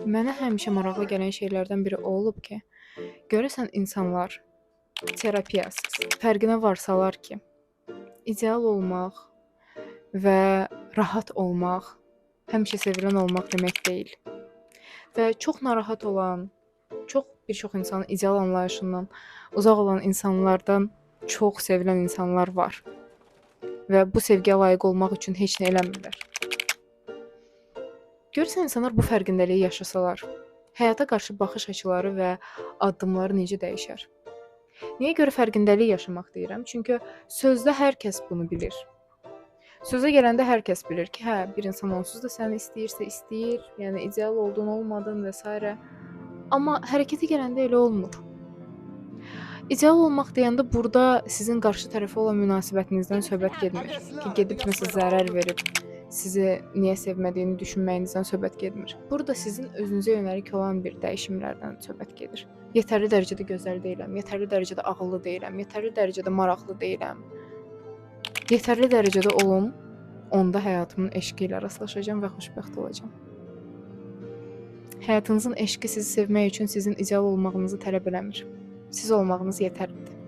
Mənə həmişə maraqlı gələn şeylərdən biri o olub ki, görəsən insanlar terapiyasız fərqinə varsalar ki, ideal olmaq və rahat olmaq həmişə sevilən olmaq demək deyil. Və çox narahat olan, bir çox insanın ideal anlayışından uzaq olan insanlardan çox sevilən insanlar var. Və bu sevgiyə layiq olmaq üçün heç nə eləmirlər. Görürsən insanlar bu fərqindəliyi yaşasalar, həyata qarşı baxış açıları və addımları necə dəyişər? Niyə görə fərqindəlik yaşamaq deyirəm? Çünki sözdə hər kəs bunu bilir. Sözə gələndə hər kəs bilir ki, hə, bir insan onsuz da səni istəyirsə istəyir, yəni ideal oldun, olmadın və s. Amma hərəkətə gələndə elə olmur. İdeal olmaq deyəndə burada sizin qarşı tərəfə olan münasibətinizdən söhbət getmir. Ki, gedib nəsə zərər verib, sizi niyə sevmədiyini düşünməyinizdən söhbət getmir. Burada sizin özünüzə yönəlik olan bir dəyişimlərdən söhbət gedir. Yetərli dərəcədə gözəl deyiləm, yetərli dərəcədə ağıllı deyiləm, yetərli dərəcədə maraqlı deyiləm. Yetərli dərəcədə olum, onda həyatımın eşqi ilə rastlaşacağam və xoşbəxt olacağam. Həyatınızın eşqi sizi sevmək üçün sizin ideal olmağınızı tələb eləmir. Siz olmağınız yetərlidir.